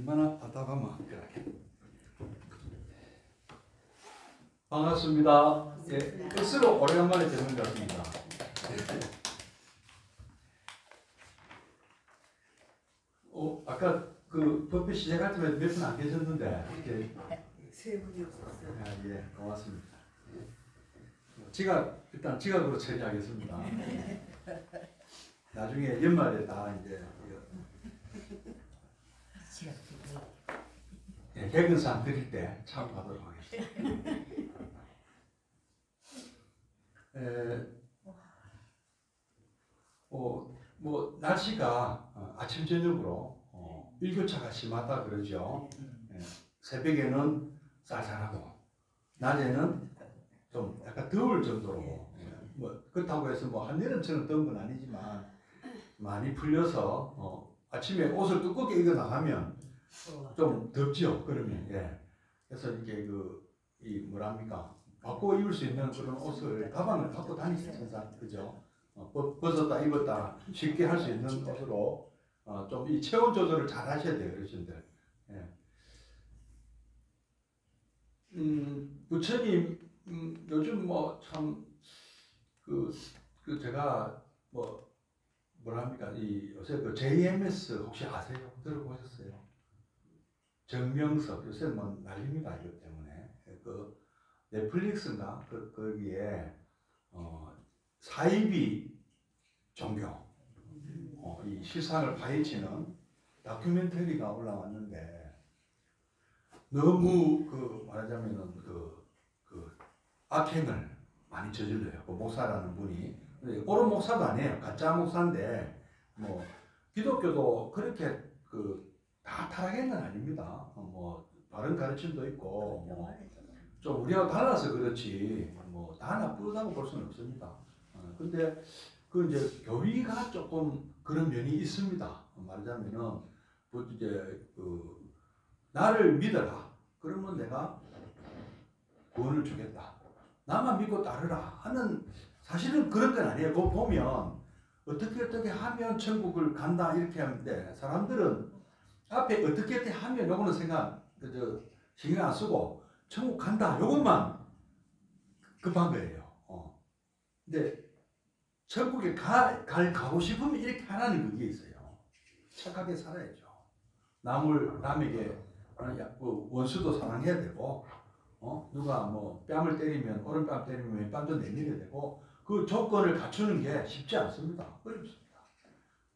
얼마나 답답하면 그렇게. 반갑습니다. 예, 스스로 오래간만에 뵙는 것 같습니다. 아까 그 법회 시작할 때만 몇 분 안 계셨는데 이렇게 세 분이 없었어요. 아, 예, 고맙습니다. 일단 지각으로 처리하겠습니다. 나중에 연말에 다 이제 개근상 드릴 때 참고하도록 하겠습니다. 뭐 날씨가 아침 저녁으로 일교차가 심하다 그러죠. 새벽에는 쌀쌀하고 낮에는 좀 약간 더울 정도로 뭐 그렇다고 해서 뭐 한여름처럼 더운 건 아니지만 많이 풀려서 아침에 옷을 두껍게 입고 나가면 좀 덥죠. 그러면 그래서 이렇게 이 뭐랍니까 바꿔 입을 수 있는 그런 옷을 가방을 갖고 다니세요. 항상 그죠? 벗었다 입었다 쉽게 할 수 있는 옷으로 좀 이 체온 조절을 잘 하셔야 돼요, 어르신들. 부처님 요즘 뭐 참 제가 뭐랍니까 요새 그 JMS 혹시 아세요? 들어보셨어요? 정명석 요새 뭐 난립니다 이것 때문에. 그 넷플릭스인가 거기에 사이비 종교 이 실상을 파헤치는 다큐멘터리가 올라왔는데 너무 말하자면은 악행을 많이 저질러요. 그 목사라는 분이 옳은 목사도 아니에요. 가짜 목사인데 뭐 기독교도 그렇게 다 타락한 건 아닙니다. 뭐 바른 가르침도 있고 뭐 좀 우리하고 달라서 그렇지 뭐 다 나쁘다고 볼 수는 없습니다. 근데 이제 교리가 조금 그런 면이 있습니다. 말하자면은 이제 나를 믿어라. 그러면 내가 구원을 주겠다. 나만 믿고 따르라 하는 사실은 그런 건 아니에요. 그거 보면 어떻게 하면 천국을 간다 이렇게 하는데 사람들은 앞에 어떻게 하면 요거는 신경 안 쓰고 천국 간다 요것만 급한 거예요. 근데 천국에 가고 싶으면 이렇게 하라는 그게 있어요. 착하게 살아야죠. 남에게 원수도 사랑해야 되고 누가 뭐 뺨을 때리면 오른뺨 때리면 왼뺨도 내밀어야 되고 그 조건을 갖추는 게 쉽지 않습니다. 어렵습니다.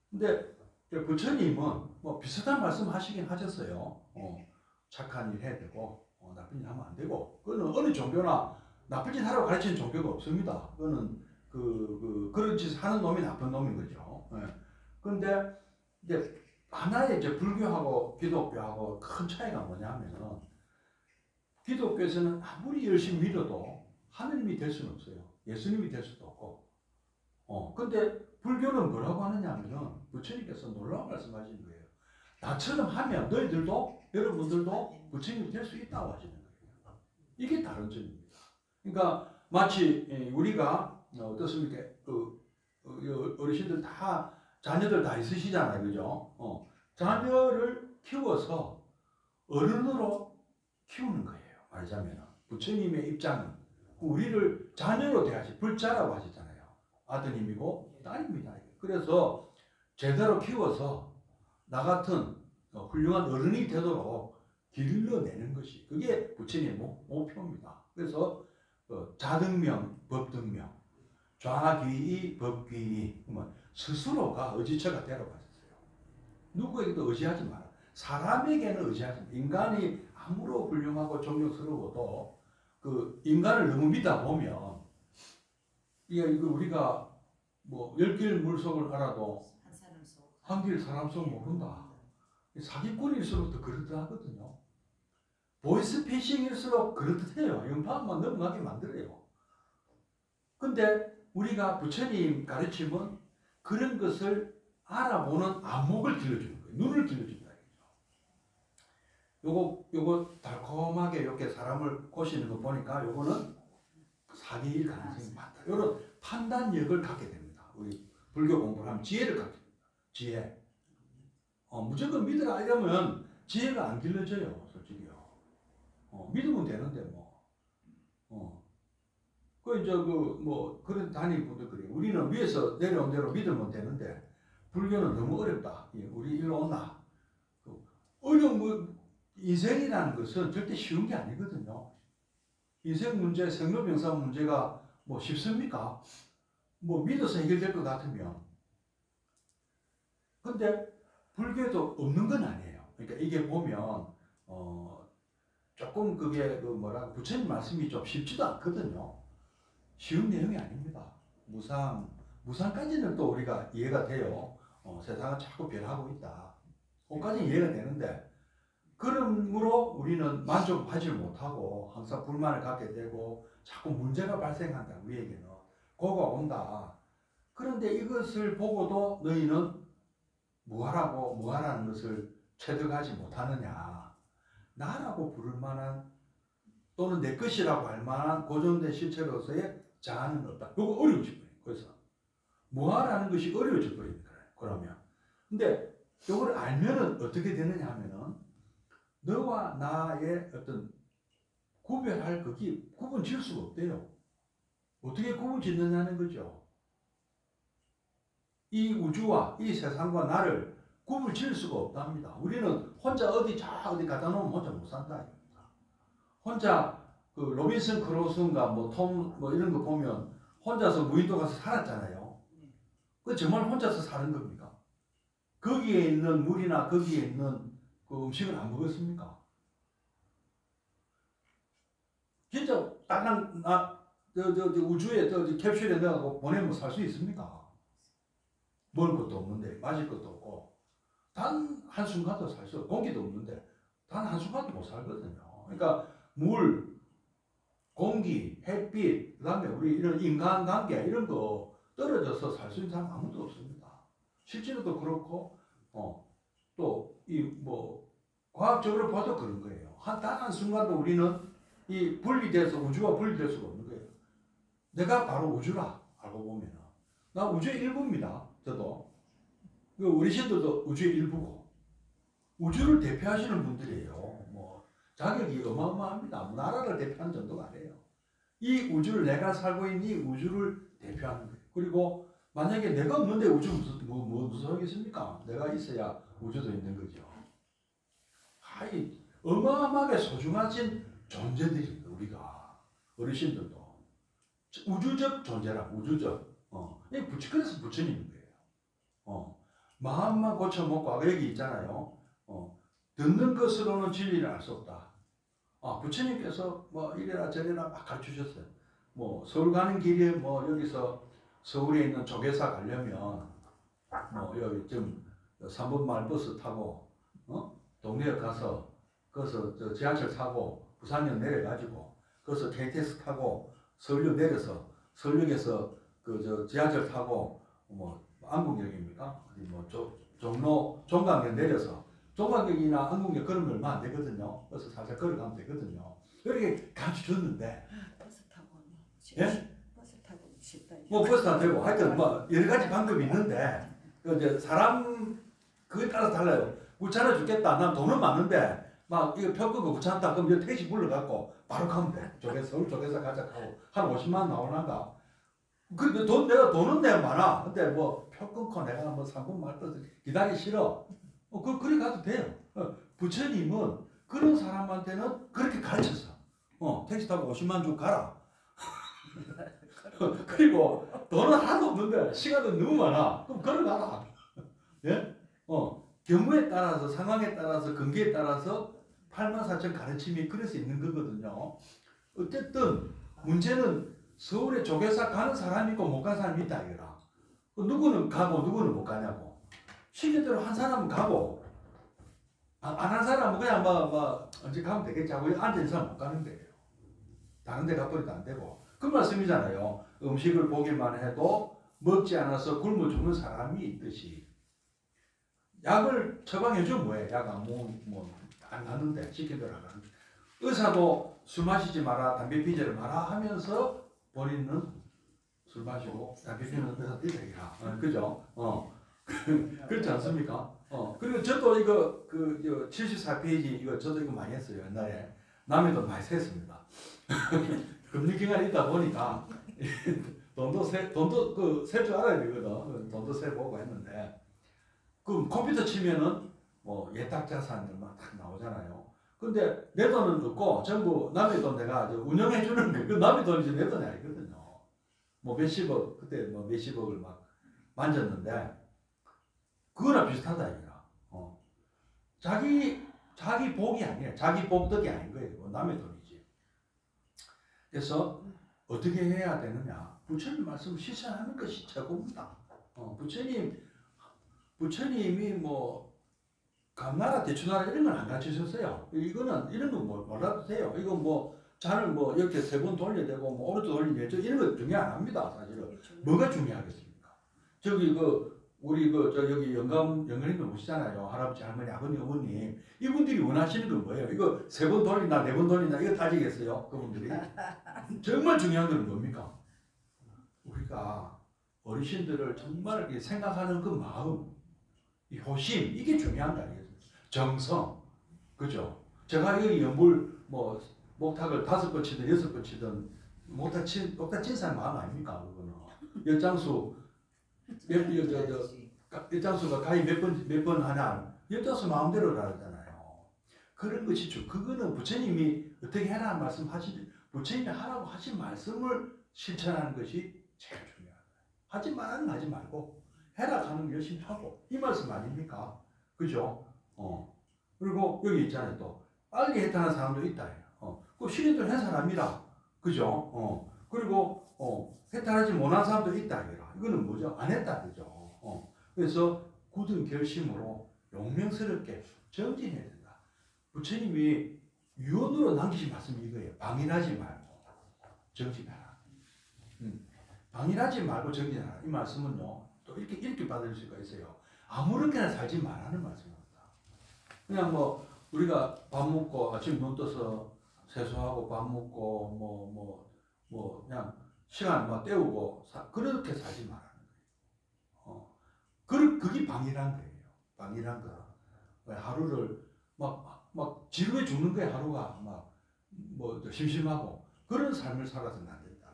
근데 부처님은 뭐 비슷한 말씀 하시긴 하셨어요. 착한 일 해야 되고 나쁜 일 하면 안 되고 그거는 어느 종교나 나쁜 짓 하라고 가르치는 종교가 없습니다. 그거는 그런 짓을 하는 놈이 나쁜 놈인 거죠. 그런데 이제 하나의 이제 불교하고 기독교하고 큰 차이가 뭐냐면은 기독교에서는 아무리 열심히 믿어도 하느님이 될 수는 없어요. 예수님이 될 수도 없고. 근데 불교는 뭐라고 하느냐면은 부처님께서 놀라운 말씀하시는 거예요. 나처럼 하면 너희들도 여러분들도 부처님이 될 수 있다고 하시는 거예요. 이게 다른 점입니다. 그러니까 마치 우리가 어떻습니까? 어르신들 다 자녀들 다 있으시잖아요, 그죠? 자녀를 키워서 어른으로 키우는 거예요. 말하자면 부처님의 입장은 우리를 자녀로 대하시 불자라고 하시잖아요. 아드님이고 딸입니다. 그래서 제대로 키워서 나 같은 훌륭한 어른이 되도록 길러내는 것이 그게 부처님의 목표입니다. 그래서 자등명, 법등명, 좌귀의, 법귀의 스스로가 의지처가 되라고 하셨어요. 누구에게도 의지하지 마라. 사람에게는 의지하지 마라. 인간이 아무로 훌륭하고 존경스러워도 인간을 너무 믿다 보면 이게 우리가 뭐 10길 물속을 알아도 한 길 사람 속 모른다. 사기꾼일수록 더 그렇듯하거든요. 보이스피싱일수록 그렇듯해요. 영파만 넘어가게 만들어요. 근데 우리가 부처님 가르침은 그런 것을 알아보는 안목을 길러주는 거예요. 눈을 길러준다. 요거 달콤하게 이렇게 사람을 꼬시는 거 보니까 요거는 사기일 가능성이 많다. 이런 판단력을 갖게 됩니다. 우리 불교 공부를 하면 지혜를 갖게 됩니다. 지혜. 무조건 믿으라 이러면 지혜가 안 길러져요, 솔직히요. 믿으면 되는데 뭐. 그 이제 그 뭐 그런 단위부터 그래. 우리는 위에서 내려온 대로 믿으면 되는데 불교는 너무 어렵다. 우리 일로 온나. 어려운 거 인생이라는 것은 절대 쉬운 게 아니거든요. 인생 문제, 생로병사 문제가 뭐 쉽습니까? 뭐 믿어서 해결될 것 같으면. 근데 불교에도 없는 건 아니에요. 그러니까 이게 보면 조금 그게 그 뭐라 부처님 말씀이 좀 쉽지도 않거든요. 쉬운 내용이 아닙니다. 무상까지는 또 우리가 이해가 돼요. 세상은 자꾸 변하고 있다. 그것까지는 이해가 되는데 그러므로 우리는 만족하지 못하고 항상 불만을 갖게 되고 자꾸 문제가 발생한다. 우리에게는 고가 온다. 그런데 이것을 보고도 너희는 뭐하라는 것을 체득하지 못하느냐. 나라고 부를 만한 또는 내 것이라고 할 만한 고정된 실체로서의 자아는 없다. 이거 어려워질 거예요. 그래서 뭐하라는 것이 어려워질 거예요. 그러면 근데 이걸 알면은 어떻게 되느냐 하면은 너와 나의 어떤 구별할 그게 구분 지을 수가 없대요. 어떻게 구분 짓느냐는 거죠. 이 우주와 이 세상과 나를 구분 지을 수가 없답니다. 우리는 혼자 어디 갖다 놓으면 혼자 못 산다. 혼자 그 로빈슨 크루소인가 뭐 톰 뭐 이런 거 보면 혼자서 무인도 가서 살았잖아요. 그 정말 혼자서 사는 겁니까? 거기에 있는 물이나 거기에 있는 그 음식을 안 먹었습니까? 진짜 땅 우주에 캡슐에 넣어서 보내면 살 수 있습니까? 먹을 것도 없는데 마실 것도 없고 단 한순간도 살 수 없고 공기도 없는데 단 한순간도 못 살거든요. 그러니까 물, 공기, 햇빛, 그 다음에 우리 이런 인간관계 이런 거 떨어져서 살 수 있는 사람 아무도 없습니다. 실제로도 그렇고 또 이 뭐 과학적으로 봐도 그런 거예요. 단 한순간도 우리는 이 분리돼서 우주와 분리될 수가 없는 거예요. 내가 바로 우주라 알고 보면 나 우주의 일부입니다. 저도 우리 신들도 우주의 일부고 우주를 대표하시는 분들이에요. 뭐 자격이 어마어마합니다. 뭐 나라를 대표하는 정도가 아니에요. 이 우주를 내가 살고 있는 이 우주를 대표하는 거예요. 그리고 만약에 내가 없는데 우주 무슨 소용이겠습니까? 내가 있어야 우주도 있는 거죠. 어마어마하게 소중하신 존재들입니다. 우리가 어르신들도 우주적 존재라 우주적. 그래서 부처님인 거예요. 마음만 고쳐먹고 아까 여기 있잖아요. 듣는 것으로는 진리를 알 수 없다. 부처님께서 뭐 이래라 저래라 막 가르치셨어요. 뭐 서울 가는 길에 뭐 여기서 서울에 있는 조계사 가려면 뭐 여기 좀 3번 마을 버스 타고 동네에 가서 거기서 저 지하철 타고 부산역 내려가지고 거기서 KTX 타고 서울역 내려서 서울역에서 그 저 지하철 타고 뭐 안국역입니까? 뭐 종로 종강역 내려서 종강역이나 안국역 걸으면 얼마 안 되거든요. 그래서 살살 걸어가면 되거든요. 이렇게 가르쳐줬는데 버스 타고 예? 버스 타고 쉽다. 뭐 버스 타도 되고 하여튼 뭐 여러 가지 방법이 있는데 이제 사람 그에 따라서 달라요. 귀찮아 죽겠다. 난 돈은 많은데 막 이거 표 끄고 귀찮다. 그럼 이거 택시 불러갖고 바로 가면 돼. 서울 쪽에서 가자 하고 한 50만 원 나오나가. 근데 내가 돈은 내가 많아. 근데 뭐 표 끊고 내가 뭐 3분 말떠서 기다리기 싫어. 그래 가도 돼요. 부처님은 그런 사람한테는 그렇게 가르쳤어. 택시 타고 50만 원 주고 가라. 그리고 돈은 하나도 없는데 시간도 너무 많아. 그럼 걸어가라. 예? 경우에 따라서 상황에 따라서 근기에 따라서 84,000 가르침이 그래서 있는 거거든요. 어쨌든 문제는 서울에 조계사 가는 사람이 있고 못 가는 사람이 있다 이거라. 누구는 가고 누구는 못 가냐고. 시킨 대로 한 사람은 가고 안 한 사람은 그냥 뭐 언제 가면 되겠지 하고 앉아있는 사람은 못 가는 거예요. 다른 데 가버리도 안 되고. 그 말씀이잖아요. 음식을 보기만 해도 먹지 않아서 굶어 죽는 사람이 있듯이 약을 처방해주면 뭐해? 약 안 가는데 시킨 대로 안 가는데 의사도 술 마시지 마라 담배 피지 마라 하면서 본인은 술 마시고 담배 피는 의사들이 되기라. 그죠? 그렇지 않습니까? 그리고 저도 이거 74페이지 이거 저도 이거 많이 했어요. 옛날에 남의 돈 많이 셌습니다. 금리 기간이 있다 보니까 돈도 셀 줄 알아야 되거든. 돈도 세보고 했는데 그 컴퓨터 치면은 뭐 예탁 자산들 막 딱 나오잖아요. 근데 내 돈은 없고 전부 남의 돈 내가 운영해 주는 거. 그 남의 돈이지 내 돈이 아니거든요. 뭐 몇십억 그때 뭐 몇십억을 막 만졌는데 그거랑 비슷하다 이거라. 자기 복이 아니에요. 자기 복덕이 아닌 거예요. 남의 돈이지. 그래서 어떻게 해야 되느냐? 부처님 말씀을 실천하는 것이 최고입니다. 부처님이 뭐 감나라 대추나라 이런 건 안 가르치셨어요. 이거는 이런 건 뭐 몰라도 돼요. 이거 뭐 잔을 뭐 이렇게 3번 돌려야 되고 뭐 오른쪽 돌리면 되죠. 이런 거 중요 안 합니다. 사실은 뭐가 중요하겠습니까? 저기 우리 여기 영감님들 보시잖아요. 할아버지, 할머니, 아버님, 어머님 이분들이 원하시는 건 뭐예요? 이거 3번 돌리나 4번 돌리나 이거 따지겠어요? 그분들이 정말 중요한 건 뭡니까? 우리가 어르신들을 정말 이렇게 생각하는 그 마음, 이 효심 이게 중요한 거 아니겠습니까? 정성, 그죠? 제가 여기 연불 뭐 목탁을 5번 치든 6번 치든 목탁 친 사람 마음 아닙니까? 그거는 엿장수 엿장수가 가위 몇 번 하나 엿장수 마음대로 하잖아요. 그런 것이 그거는 부처님이 어떻게 해라 말씀하시지 부처님이 하라고 하신 말씀을 실천하는 것이 제일 중요하다. 하지 말라는 하지 말고 해라 하는 거 열심히 하고 이 말씀 아닙니까? 그죠? 그리고 여기 있잖아요. 또 빨리 했다는 사람도 있다. 그 실현을 한 사람이라 그죠? 그리고 해탈하지 못한 사람도 있다. 이거는 뭐죠? 안 했다. 그죠? 그래서 굳은 결심으로 용맹스럽게 정진해야 된다. 부처님이 유언으로 남기신 말씀이 이거예요. 방일하지 말고 정진하라. 방일하지 말고 정진하라. 이 말씀은요. 또 이렇게 받을 수가 있어요. 아무렇게나 살지 말라는 말씀입니다. 그냥 뭐 우리가 밥 먹고 아침 눈 떠서 세수하고 밥 먹고 뭐 그냥 시간 막 때우고 그렇게 살지 말라는 거예요. 그게 방이란 거예요. 방이란 거. 하루를 막 지루해 죽는 거예요. 하루가 막 뭐 심심하고 그런 삶을 살아서는 안 된다.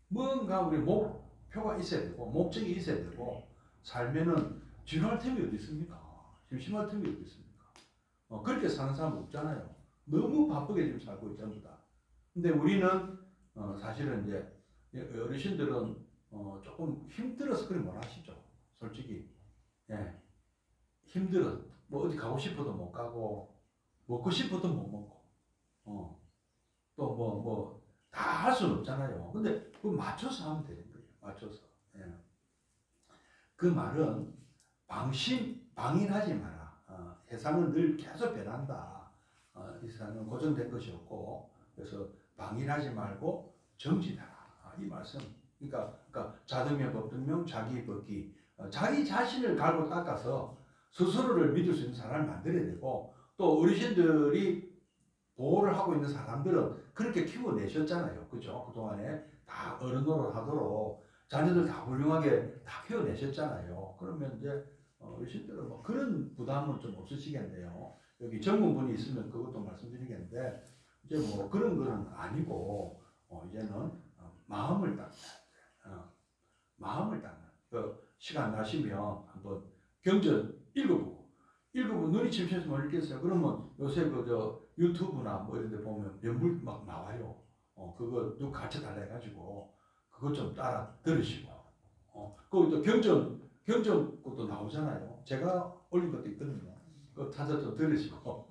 뭔가 우리 목표가 있어야 되고 목적이 있어야 되고 살면은 지루할 틈이 어디 있습니까? 심심할 틈이 어디 있습니까? 그렇게 사는 사람 없잖아요. 너무 바쁘게 지금 살고 있잖아요. 근데 우리는 사실은 이제 어르신들은 조금 힘들어서 그래 못 하시죠. 솔직히 힘들어 뭐 어디 가고 싶어도 못 가고 먹고 싶어도 못 먹고 또 뭐 다 할 수는 없잖아요. 근데 그 맞춰서 하면 되는 거예요. 맞춰서. 그 말은 방인하지 마라. 세상은 늘 계속 변한다. 이 세상은 고정된 것이 없고 그래서 방인하지 말고 정진하라. 이 말씀. 그러니까 자등명 법등명 자기 법기. 자기 자신을 갈고 닦아서 스스로를 믿을 수 있는 사람을 만들어야 되고 또 어르신들이 보호를 하고 있는 사람들은 그렇게 키워내셨잖아요. 그죠? 그동안에 다 어른 노릇하도록 자녀들 다 훌륭하게 다 키워내셨잖아요. 그러면 이제 어르신들은 뭐 그런 부담은 좀 없으시겠네요. 여기 젊은 분이 있으면 그것도 말씀드리겠는데 이제 뭐 그런 거는 아니고 이제는 마음을 닦는 마음을 닦는 그 시간 나시면 한번 경전 읽어보고 눈이 침침해서 못 읽겠어요. 그러면 요새 유튜브나 뭐 이런 데 보면 연불 막 나와요. 그거 누구 가르쳐 달라 해가지고 그것 좀 따라 들으시고 거기 또 경전 것도 나오잖아요. 제가 올린 것도 있거든요. 그거 찾아 좀 들으시고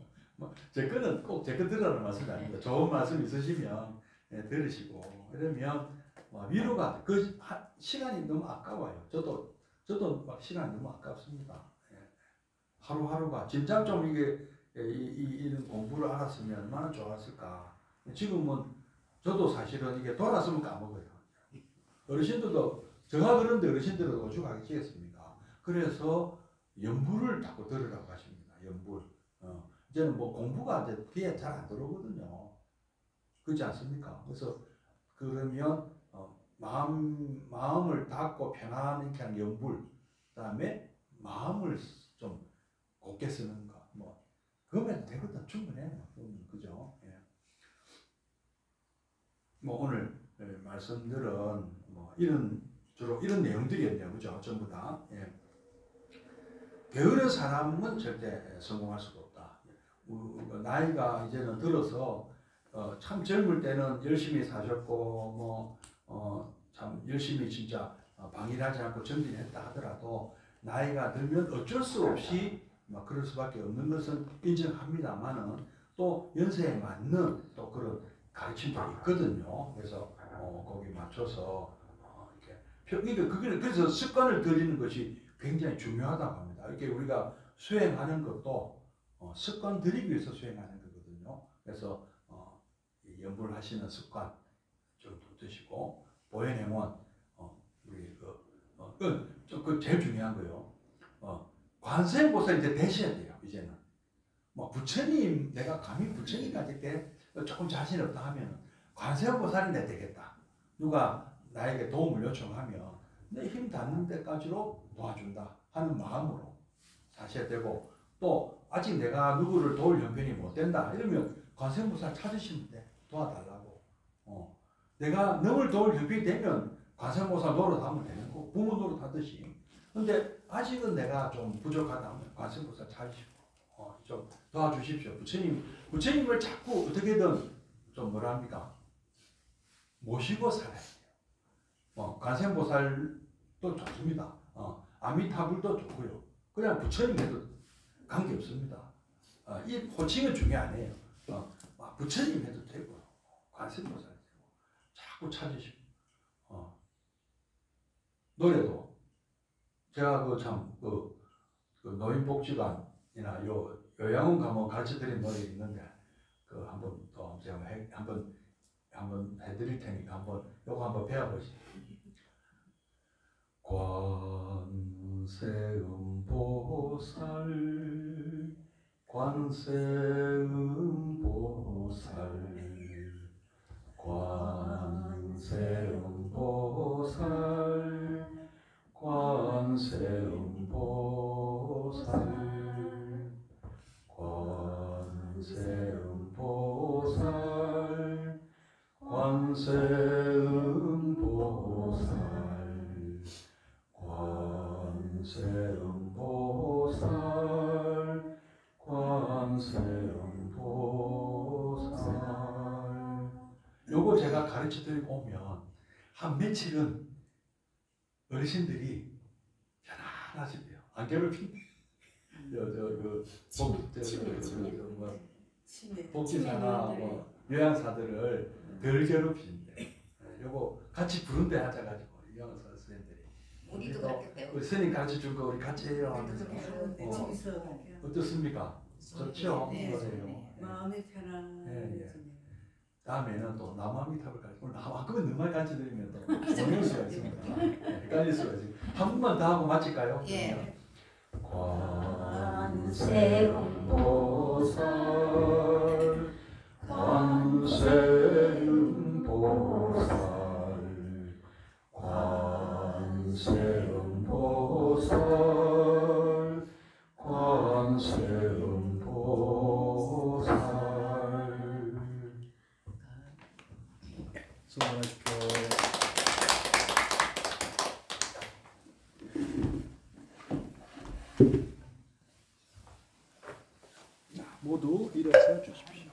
제 거는 꼭 제 거 들으라는 말씀이 아닙니다. 좋은 말씀 있으시면 들으시고 이러면 위로가 시간이 너무 아까워요. 저도 막 시간이 너무 아깝습니다. 하루하루가 진작 좀 이런 공부를 알았으면 얼마나 좋았을까. 지금은 저도 사실은 이게 돌았으면 까먹어요. 어르신들도 제가 그런데 어르신들은 오죽하겠습니까? 그래서 연불을 자꾸 들으라고 하십니다. 연불. 이제는 뭐 공부가 이제 귀에 잘 안 들어오거든요. 그렇지 않습니까? 그래서 그러면 마음을 닫고 편안하게 하는 염불, 그다음에 마음을 좀 곱게 쓰는 거, 뭐 그거면 되거든. 충분해. 그죠? 예. 뭐 오늘 말씀들은 뭐 주로 이런 내용들이었네요. 그죠? 전부 다. 예. 게으른 사람은 절대 성공할 수가 없다. 나이가 이제는 들어서 참 젊을 때는 열심히 사셨고 참 열심히 진짜 방일하지 않고 정진했다 하더라도 나이가 들면 어쩔 수 없이 막 그럴 수밖에 없는 것은 인정합니다만은 또 연세에 맞는 또 그런 가르침도 있거든요. 그래서 거기 맞춰서 그래서 습관을 들이는 것이 굉장히 중요하다고 합니다. 이렇게 우리가 수행하는 것도 습관 들이기 위해서 수행하는 거거든요. 그래서 염불 하시는 습관 좀 드시고 보현행원 우리 그 제일 중요한 거요. 관세음보살 이제 되셔야 돼요. 이제는 뭐 부처님 내가 감히 부처님까지 때 조금 자신 없다 하면 관세음보살이 내 되겠다. 누가 나에게 도움을 요청하면 내 힘 닿는 데까지로 도와준다 하는 마음으로 사셔야 되고 또 아직 내가 누구를 도울 형편이 못 된다 이러면 관세음보살 찾으시면 돼. 도와달라고. 내가 너를 도울 형편이 되면 관세음보살 노릇하면 되는 거. 부모 노릇하듯이. 근데 아직은 내가 좀 부족하다 하면 관세음보살 찾으시고 좀 도와주십시오. 부처님을 자꾸 어떻게든 좀 뭐랍니까? 모시고 살아야 돼요. 관세음보살도 좋습니다. 아미타불도 좋고요. 그냥 부처님 해도 관계없습니다. 이 호칭은 중요 아니에요. 부처님 해도 되고요. 관세음보살 되고 자꾸 찾으시고 노래도 제가 그 노인복지관이나 요양원 가면 가르쳐드린 노래 있는데 그 한번 또 제가 한번 해드릴 테니까 요거 한번 배워보시죠. 관세음보살 관세음보살 관세음보살 관세음보살 관세음보살 관세음보살 관세음보살 관세음보살 요거 제가 가르쳐 드리고 오면 한 며칠은 어르신들이 편안하시대요. 안 괴롭힌대. 복지사나 요양사들을 덜 괴롭히는데 요거 같이 부른대 하자가지고 요양사 선생님들이 우리도 그렇게 배우고 우리 스님 가르쳐 줄 거 우리 같이 해요 하면서 어떻습니까? 좋죠? 네. 그거예요. 마음이 편안해지네요. 다음에는 또 남아미탑을 가르치고 그건 너무 가르쳐 드리면 또 어려울 수가 있습니다. 헷갈릴 수가 있습니다. 한 번만 더 하고 마칠까요? 예. 관세음보살 관세음보살 관세음보살 관세음보살 수고하십시오. 모두 일어서 주십시오.